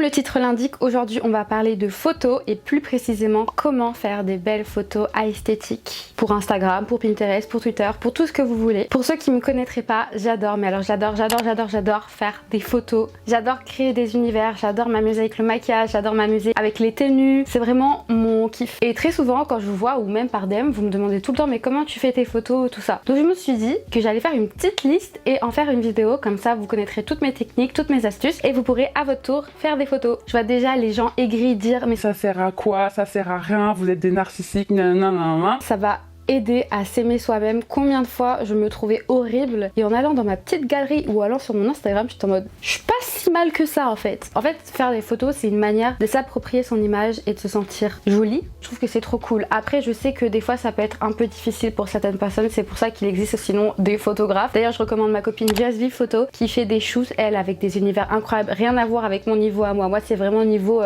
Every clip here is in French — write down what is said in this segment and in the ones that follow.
Comme le titre l'indique, aujourd'hui on va parler de photos et plus précisément comment faire des belles photos à esthétique pour Instagram, pour Pinterest, pour Twitter, pour tout ce que vous voulez. Pour ceux qui me connaîtraient pas, j'adore, mais alors j'adore faire des photos. J'adore créer des univers, j'adore m'amuser avec le maquillage, j'adore m'amuser avec les tenues. C'est vraiment mon kiff. Et très souvent quand je vous vois ou même par DM, vous me demandez tout le temps mais comment tu fais tes photos, tout ça. Donc je me suis dit que j'allais faire une petite liste et en faire une vidéo, comme ça vous connaîtrez toutes mes techniques, toutes mes astuces et vous pourrez à votre tour faire des photos. Je vois déjà les gens aigris dire mais ça sert à quoi, ça sert à rien, vous êtes des narcissiques, nanana. Ça va aider à s'aimer soi-même. Combien de fois je me trouvais horrible et en allant dans ma petite galerie ou allant sur mon Instagram, j'étais en mode je suis pas si mal que ça en fait. En fait, faire des photos, c'est une manière de s'approprier son image et de se sentir jolie. Je trouve que c'est trop cool. Après, je sais que des fois ça peut être un peu difficile pour certaines personnes, c'est pour ça qu'il existe sinon des photographes. D'ailleurs, je recommande ma copine Just Vive Photo qui fait des shoots, elle, avec des univers incroyables. Rien à voir avec mon niveau à moi. Moi, c'est vraiment niveau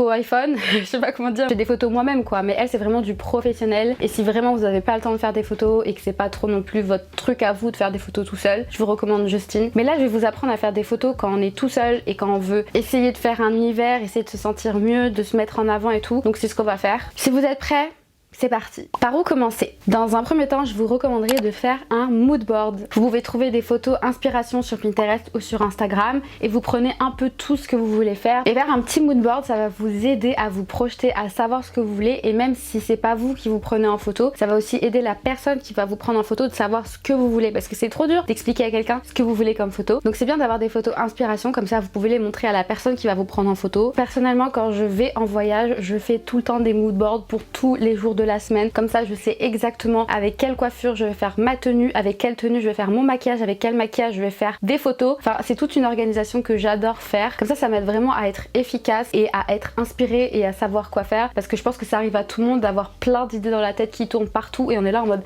iPhone. Je sais pas comment dire. Je fais des photos moi-même quoi, mais elle, c'est vraiment du professionnel. Et si vraiment vous avez pas le temps de faire des photos et que c'est pas trop non plus votre truc à vous de faire des photos tout seul, je vous recommande Justine. Mais là je vais vous apprendre à faire des photos quand on est tout seul et quand on veut essayer de faire un univers, essayer de se sentir mieux, de se mettre en avant et tout. Donc c'est ce qu'on va faire. Si vous êtes prêts, c'est parti. Par où commencer? Dans un premier temps, je vous recommanderais de faire un mood board. Vous pouvez trouver des photos inspiration sur Pinterest ou sur Instagram et vous prenez un peu tout ce que vous voulez faire. Et faire un petit mood board, ça va vous aider à vous projeter, à savoir ce que vous voulez, et même si c'est pas vous qui vous prenez en photo, ça va aussi aider la personne qui va vous prendre en photo de savoir ce que vous voulez, parce que c'est trop dur d'expliquer à quelqu'un ce que vous voulez comme photo. Donc c'est bien d'avoir des photos inspiration, comme ça vous pouvez les montrer à la personne qui va vous prendre en photo. Personnellement, quand je vais en voyage, je fais tout le temps des mood boards pour tous les jours de la semaine, comme ça je sais exactement avec quelle coiffure je vais faire ma tenue, avec quelle tenue je vais faire mon maquillage, avec quel maquillage je vais faire des photos. Enfin, c'est toute une organisation que j'adore faire, comme ça m'aide vraiment à être efficace et à être inspirée et à savoir quoi faire, parce que je pense que ça arrive à tout le monde d'avoir plein d'idées dans la tête qui tournent partout et on est là en mode...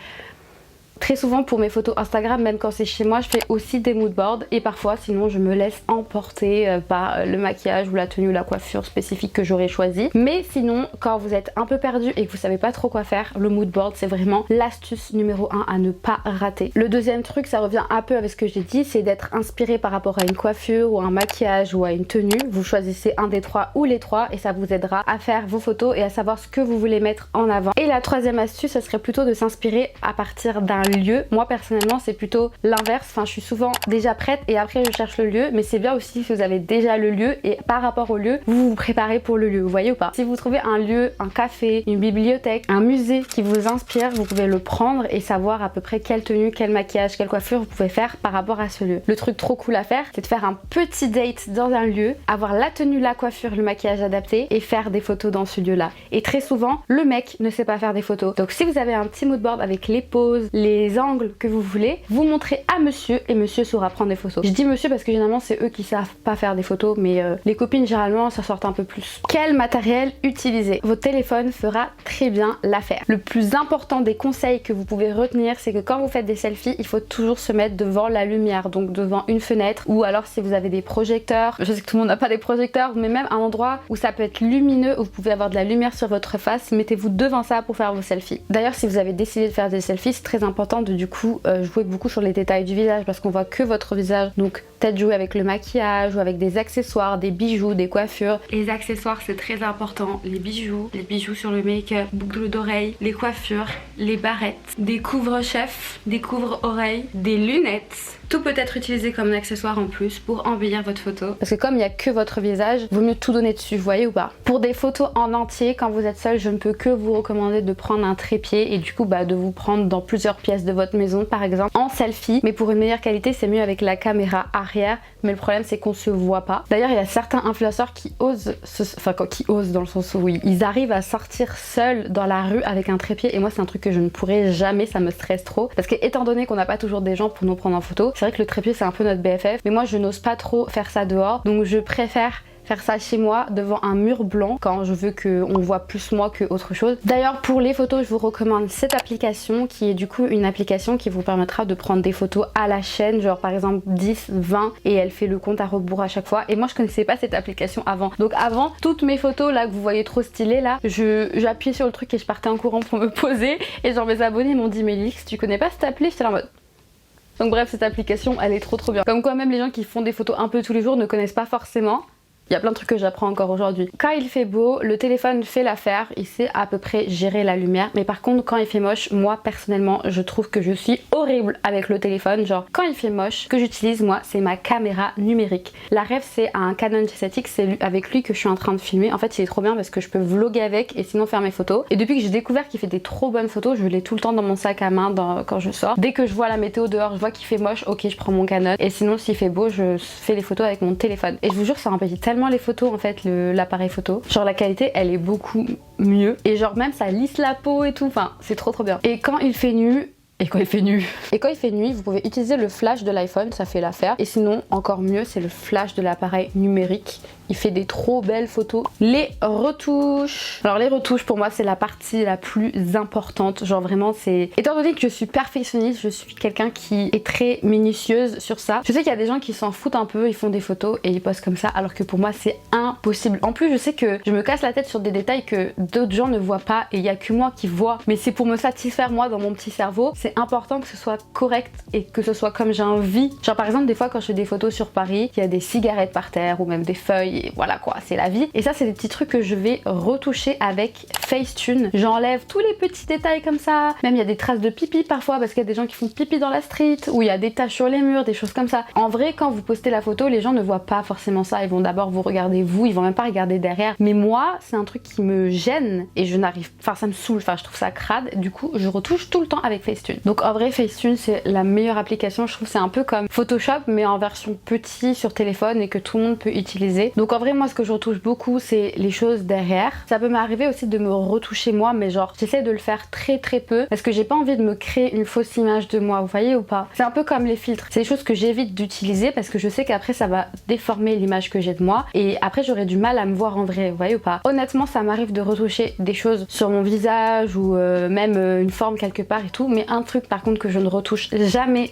Très souvent pour mes photos Instagram, même quand c'est chez moi, je fais aussi des mood boards et parfois sinon je me laisse emporter par le maquillage ou la tenue ou la coiffure spécifique que j'aurais choisi. Mais sinon, quand vous êtes un peu perdu et que vous savez pas trop quoi faire, le mood board c'est vraiment l'astuce numéro 1 à ne pas rater. Le deuxième truc, ça revient un peu avec ce que j'ai dit, c'est d'être inspiré par rapport à une coiffure ou un maquillage ou à une tenue. Vous choisissez un des trois ou les trois et ça vous aidera à faire vos photos et à savoir ce que vous voulez mettre en avant. Et la troisième astuce, ça serait plutôt de s'inspirer à partir d'un lieu. Moi personnellement c'est plutôt l'inverse, enfin je suis souvent déjà prête et après je cherche le lieu, mais c'est bien aussi si vous avez déjà le lieu et par rapport au lieu vous vous préparez pour le lieu, vous voyez ou pas. Si vous trouvez un lieu, un café, une bibliothèque, un musée qui vous inspire, vous pouvez le prendre et savoir à peu près quelle tenue, quel maquillage, quelle coiffure vous pouvez faire par rapport à ce lieu. Le truc trop cool à faire, c'est de faire un petit date dans un lieu, avoir la tenue, la coiffure, le maquillage adapté et faire des photos dans ce lieu là. Et très souvent le mec ne sait pas faire des photos, donc si vous avez un petit mood board avec les poses, les angles que vous voulez, vous montrez à monsieur et monsieur saura prendre des photos. Je dis monsieur parce que généralement c'est eux qui savent pas faire des photos, mais les copines généralement ça sort un peu plus. Quel matériel utiliser? Votre téléphone fera très bien l'affaire. Le plus important des conseils que vous pouvez retenir, c'est que quand vous faites des selfies, il faut toujours se mettre devant la lumière, donc devant une fenêtre, ou alors si vous avez des projecteurs, je sais que tout le monde n'a pas des projecteurs, mais même un endroit où ça peut être lumineux, où vous pouvez avoir de la lumière sur votre face, mettez-vous devant ça pour faire vos selfies. D'ailleurs, si vous avez décidé de faire des selfies, c'est très important de du coup jouer beaucoup sur les détails du visage parce qu'on voit que votre visage, donc peut-être jouer avec le maquillage ou avec des accessoires, des bijoux, des coiffures. Les accessoires c'est très important, les bijoux sur le make-up, boucles d'oreilles, les coiffures, les barrettes, des couvre-chefs, des couvre-oreilles, des lunettes. Tout peut être utilisé comme un accessoire en plus pour embellir votre photo. Parce que comme il n'y a que votre visage, vaut mieux tout donner dessus, vous voyez ou pas. Pour des photos en entier, quand vous êtes seul, je ne peux que vous recommander de prendre un trépied et du coup de vous prendre dans plusieurs pièces de votre maison par exemple en selfie. Mais pour une meilleure qualité, c'est mieux avec la caméra arrière. Mais le problème c'est qu'on se voit pas. D'ailleurs, il y a certains influenceurs qui osent, qui osent dans le sens où ils arrivent à sortir seuls dans la rue avec un trépied. Et moi c'est un truc que je ne pourrais jamais, ça me stresse trop. Parce que étant donné qu'on n'a pas toujours des gens pour nous prendre en photo, c'est vrai que le trépied c'est un peu notre BFF, mais moi je n'ose pas trop faire ça dehors, donc je préfère faire ça chez moi devant un mur blanc quand je veux qu'on voit plus moi que autre chose. D'ailleurs pour les photos je vous recommande cette application qui est du coup une application qui vous permettra de prendre des photos à la chaîne, genre par exemple 10, 20 et elle fait le compte à rebours à chaque fois. Et moi je connaissais pas cette application avant, donc avant toutes mes photos là que vous voyez trop stylées là, j'appuyais sur le truc et je partais en courant pour me poser et genre mes abonnés m'ont dit mais Lix tu connais pas cette appli? J'étais là en mode... Donc bref, cette application elle est trop bien. Comme quoi même les gens qui font des photos un peu tous les jours ne connaissent pas forcément. Il y a plein de trucs que j'apprends encore aujourd'hui. Quand il fait beau, le téléphone fait l'affaire, il sait à peu près gérer la lumière. Mais par contre, quand il fait moche, moi personnellement, je trouve que je suis horrible avec le téléphone. Genre, quand il fait moche, ce que j'utilise moi, c'est ma caméra numérique. La rêve, c'est un Canon G7X, c'est avec lui que je suis en train de filmer. En fait, il est trop bien parce que je peux vlogger avec et sinon faire mes photos. Et depuis que j'ai découvert qu'il fait des trop bonnes photos, je l'ai tout le temps dans mon sac à main quand je sors. Dès que je vois la météo dehors, je vois qu'il fait moche, ok, je prends mon Canon. Et sinon, s'il fait beau, je fais les photos avec mon téléphone. Et je vous jure, ça embellit tellement les photos en fait, l'appareil photo. Genre la qualité, elle est beaucoup mieux. Et genre même ça lisse la peau et tout. Enfin, c'est trop bien. Et quand il fait nu, quand il fait nuit, vous pouvez utiliser le flash de l'iPhone, ça fait l'affaire. Et sinon, encore mieux, c'est le flash de l'appareil numérique. Il fait des trop belles photos. Les retouches. Alors les retouches, pour moi, c'est la partie la plus importante. Genre vraiment, c'est... Étant donné que je suis perfectionniste, je suis quelqu'un qui est très minutieuse sur ça. Je sais qu'il y a des gens qui s'en foutent un peu, ils font des photos et ils postent comme ça, alors que pour moi, c'est impossible. En plus, je sais que je me casse la tête sur des détails que d'autres gens ne voient pas et il y a que moi qui vois. Mais c'est pour me satisfaire, moi, dans mon petit cerveau. C'est important que ce soit correct et que ce soit comme j'ai envie. Genre par exemple, des fois, quand je fais des photos sur Paris, il y a des cigarettes par terre ou même des feuilles. Et voilà quoi, c'est la vie. Et ça, c'est des petits trucs que je vais retoucher avec Facetune. J'enlève tous les petits détails comme ça. Même il y a des traces de pipi parfois parce qu'il y a des gens qui font pipi dans la street, ou il y a des taches sur les murs, des choses comme ça. En vrai, quand vous postez la photo, les gens ne voient pas forcément ça. Ils vont d'abord vous regarder vous, ils vont même pas regarder derrière. Mais moi, c'est un truc qui me gêne et je n'arrive... Enfin, ça me saoule, enfin, je trouve ça crade. Du coup, je retouche tout le temps avec Facetune. Donc en vrai, Facetune, c'est la meilleure application. Je trouve que c'est un peu comme Photoshop, mais en version petit sur téléphone et que tout le monde peut utiliser. Donc en vrai, moi, ce que je retouche beaucoup, c'est les choses derrière. Ça peut m'arriver aussi de me retoucher moi, mais genre j'essaie de le faire très peu parce que j'ai pas envie de me créer une fausse image de moi, vous voyez ou pas? C'est un peu comme les filtres. C'est des choses que j'évite d'utiliser parce que je sais qu'après ça va déformer l'image que j'ai de moi et après j'aurai du mal à me voir en vrai, vous voyez ou pas? Honnêtement, ça m'arrive de retoucher des choses sur mon visage ou même une forme quelque part et tout, mais un truc par contre que je ne retouche jamais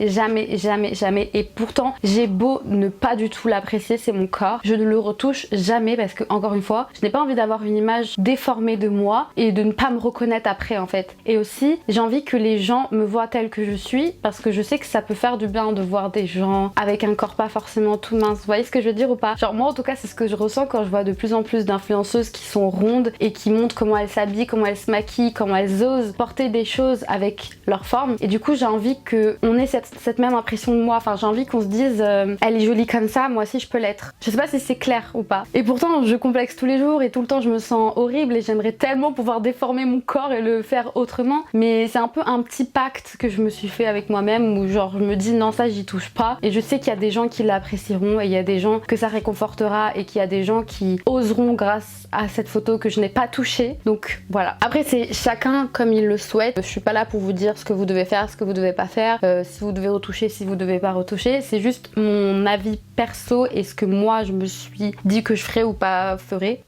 et pourtant j'ai beau ne pas du tout l'apprécier, c'est mon corps. Je ne le retouche jamais parce que encore une fois, je n'ai pas envie d'avoir une image déformée de moi et de ne pas me reconnaître après en fait. Et aussi, j'ai envie que les gens me voient telle que je suis parce que je sais que ça peut faire du bien de voir des gens avec un corps pas forcément tout mince. Vous voyez ce que je veux dire ou pas? Genre moi en tout cas, c'est ce que je ressens quand je vois de plus en plus d'influenceuses qui sont rondes et qui montrent comment elles s'habillent, comment elles se maquillent, comment elles osent porter des choses avec leur forme. Et du coup, j'ai envie qu'on ait cette même impression de moi. Enfin, j'ai envie qu'on se dise elle est jolie comme ça, moi aussi je peux l'être. Je sais pas si c'est clair ou pas. Et pourtant, je complexe tous les jours et tout le temps je me sens horrible et j'aimerais tellement pouvoir déformer mon corps et le faire autrement. Mais c'est un peu un petit pacte que je me suis fait avec moi-même où genre je me dis non, ça j'y touche pas. Et je sais qu'il y a des gens qui l'apprécieront et il y a des gens que ça réconfortera et qu'il y a des gens qui oseront grâce à cette photo que je n'ai pas touchée. Donc voilà. Après c'est chacun comme il le souhaite. Je suis pas là pour vous dire ce que vous devez faire, ce que vous devez pas faire, si vous devez retoucher, si vous devez pas retoucher. C'est juste mon avis perso et ce que moi je me suis dit que je ferais ou pas ferais.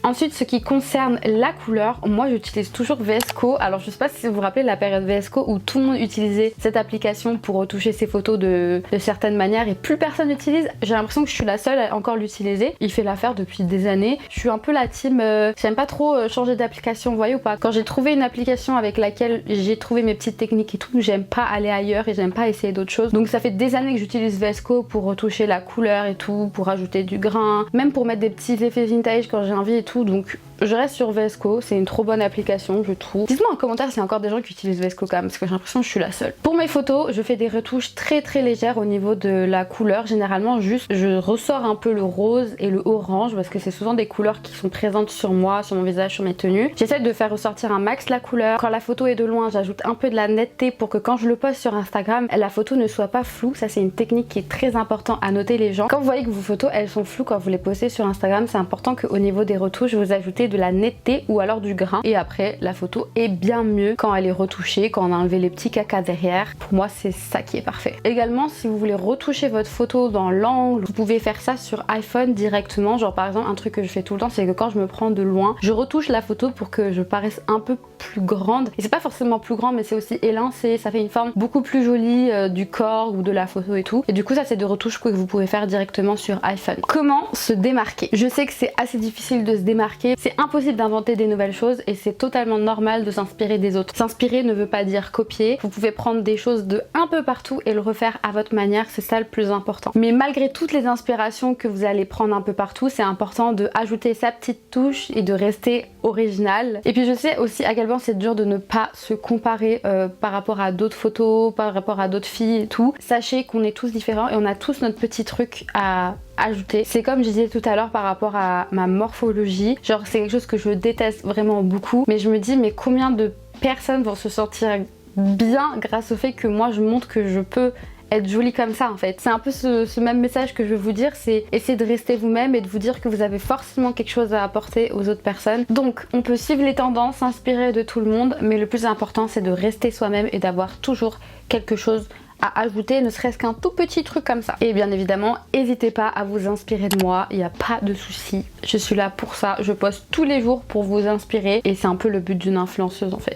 Ensuite, ce qui concerne la couleur, moi j'utilise toujours VS Co. Alors je sais pas si vous vous rappelez la période VS Co où tout le monde utilisait cette application pour retoucher ses photos de certaines manières et plus personne l'utilise. J'ai l'impression que je suis la seule à encore l'utiliser. Il fait l'affaire depuis des années. Je suis un peu la team, j'aime pas trop changer d'application, vous voyez ou pas? Quand j'ai trouvé une application avec laquelle j'ai trouvé mes petites techniques et tout, j'aime pas aller ailleurs et j'aime pas essayer d'autres choses. Donc ça fait des années que j'utilise VS Co pour retoucher la couleur et tout, pour ajouter du grain, même pour mettre des petits effets vintage quand j'ai envie et tout. Donc je reste sur VS Co, c'est une trop bonne application je trouve. Dites-moi en commentaire s'il y a encore des gens qui utilisent VS Co quand même, parce que j'ai l'impression que je suis la seule. Pour mes photos, je fais des retouches très légères au niveau de la couleur. Généralement juste je ressors un peu le rose et le orange parce que c'est souvent des couleurs qui sont présentes sur moi, sur mon visage, sur mes tenues. J'essaie de faire ressortir un max la couleur. Quand la photo est de loin, j'ajoute un peu de la netteté pour que quand je le poste sur Instagram, la photo ne soit pas floue. Ça c'est une technique qui est très importante à noter les gens. Quand vous voyez que vos photos elles sont floues quand vous les postez sur Instagram, c'est important qu'au niveau des retouches vous ajoutez de la netteté ou alors du grain et après la photo est bien mieux quand elle est retouchée, quand on a enlevé les petits cacas derrière. Pour moi c'est ça qui est parfait. Également si vous voulez retoucher votre photo dans l'angle, vous pouvez faire ça sur iPhone directement. Genre par exemple un truc que je fais tout le temps, c'est que quand je me prends de loin, je retouche la photo pour que je paraisse un peu plus grande. Et c'est pas forcément plus grand mais c'est aussi élancé, ça fait une forme beaucoup plus jolie du corps ou de la photo et tout. Et du coup ça c'est des retouches que vous pouvez faire directement sur iPhone. Comment se démarquer? Je sais que c'est assez difficile de se démarquer. C'est impossible d'inventer des nouvelles choses et c'est totalement normal de s'inspirer des autres. S'inspirer ne veut pas dire copier, vous pouvez prendre des choses de un peu partout et le refaire à votre manière, c'est ça le plus important. Mais malgré toutes les inspirations que vous allez prendre un peu partout, c'est important de ajouter sa petite touche et de rester original. Et puis je sais aussi à quel point c'est dur de ne pas se comparer par rapport à d'autres photos, par rapport à d'autres filles et tout. Sachez qu'on est tous différents et on a tous notre petit truc à ajouter. C'est comme je disais tout à l'heure par rapport à ma morphologie, genre c'est quelque chose que je déteste vraiment beaucoup, mais je me dis mais combien de personnes vont se sentir bien grâce au fait que moi je montre que je peux être jolie comme ça en fait. C'est un peu ce même message que je veux vous dire, c'est essayer de rester vous-même et de vous dire que vous avez forcément quelque chose à apporter aux autres personnes. Donc on peut suivre les tendances, s'inspirer de tout le monde, mais le plus important c'est de rester soi-même et d'avoir toujours quelque chose à ajouter, ne serait-ce qu'un tout petit truc comme ça. Et bien évidemment, n'hésitez pas à vous inspirer de moi, il n'y a pas de souci. Je suis là pour ça, je poste tous les jours pour vous inspirer et c'est un peu le but d'une influenceuse en fait.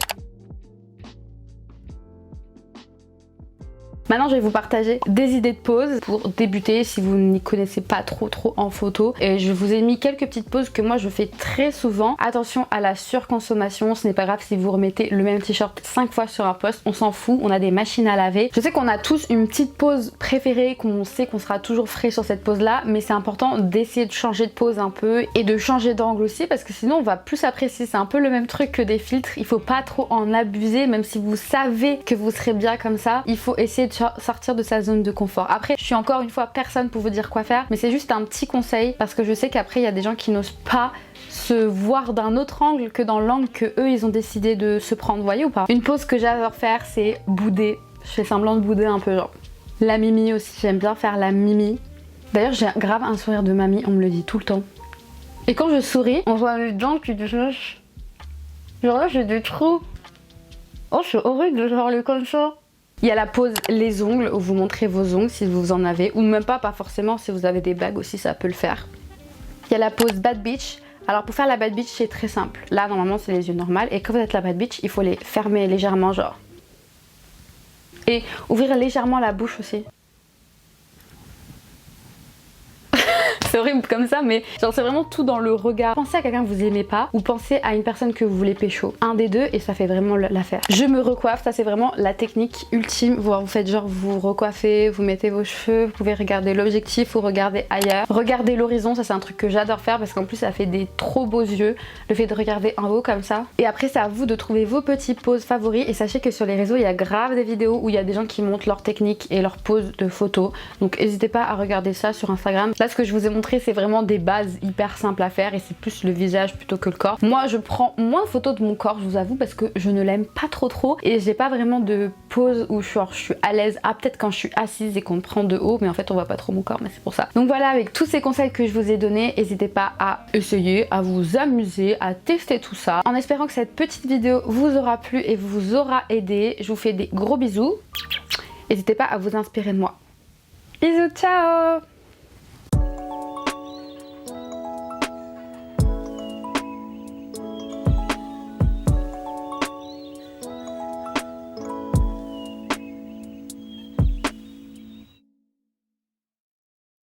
Maintenant je vais vous partager des idées de poses pour débuter si vous n'y connaissez pas trop en photo. Et je vous ai mis quelques petites poses que moi je fais très souvent. Attention à la surconsommation, ce n'est pas grave si vous remettez le même t-shirt 5 fois sur un post, on s'en fout, on a des machines à laver. Je sais qu'on a tous une petite pose préférée, qu'on sait qu'on sera toujours frais sur cette pose là, mais c'est important d'essayer de changer de pose un peu et de changer d'angle aussi parce que sinon on va plus apprécier. C'est un peu le même truc que des filtres, il faut pas trop en abuser même si vous savez que vous serez bien comme ça, il faut essayer de sortir de sa zone de confort. Après je suis encore une fois personne pour vous dire quoi faire, mais c'est juste un petit conseil parce que je sais qu'après il y a des gens qui n'osent pas se voir d'un autre angle que dans l'angle que eux ils ont décidé de se prendre, voyez ou pas. Une pose que j'adore faire c'est bouder, je fais semblant de bouder un peu genre. La mimi aussi, j'aime bien faire la mimi. D'ailleurs j'ai grave un sourire de mamie, on me le dit tout le temps. Et quand je souris, on voit mes dents qui déchangent. Genre là j'ai des trous. Oh c'est horrible de voir le comme ça. Il y a la pose les ongles où vous montrez vos ongles si vous en avez, ou même pas forcément si vous avez des bagues aussi ça peut le faire. Il y a la pose bad bitch. Alors pour faire la bad bitch c'est très simple. Là normalement c'est les yeux normaux et quand vous êtes la bad bitch il faut les fermer légèrement genre. Et ouvrir légèrement la bouche aussi. C'est horrible comme ça mais genre c'est vraiment tout dans le regard. Pensez à quelqu'un que vous aimez pas ou pensez à une personne que vous voulez pécho. Un des deux et ça fait vraiment l'affaire. Je me recoiffe, ça c'est vraiment la technique ultime. Vous faites genre vous recoiffez, vous mettez vos cheveux, vous pouvez regarder l'objectif ou regarder ailleurs. Regardez l'horizon, ça c'est un truc que j'adore faire parce qu'en plus ça fait des trop beaux yeux. Le fait de regarder en haut comme ça. Et après c'est à vous de trouver vos petites poses favoris et sachez que sur les réseaux il y a grave des vidéos où il y a des gens qui montrent leur technique et leur pose de photos. Donc n'hésitez pas à regarder ça sur Instagram. Là ce que je vous ai montré c'est vraiment des bases hyper simples à faire et c'est plus le visage plutôt que le corps. Moi je prends moins de photos de mon corps je vous avoue parce que je ne l'aime pas trop et j'ai pas vraiment de pose où je suis à l'aise. Ah peut-être quand je suis assise et qu'on me prend de haut mais en fait on voit pas trop mon corps mais c'est pour ça. Donc voilà avec tous ces conseils que je vous ai donnés n'hésitez pas à essayer, à vous amuser, à tester tout ça. En espérant que cette petite vidéo vous aura plu et vous aura aidé. Je vous fais des gros bisous. N'hésitez pas à vous inspirer de moi. Bisous, ciao!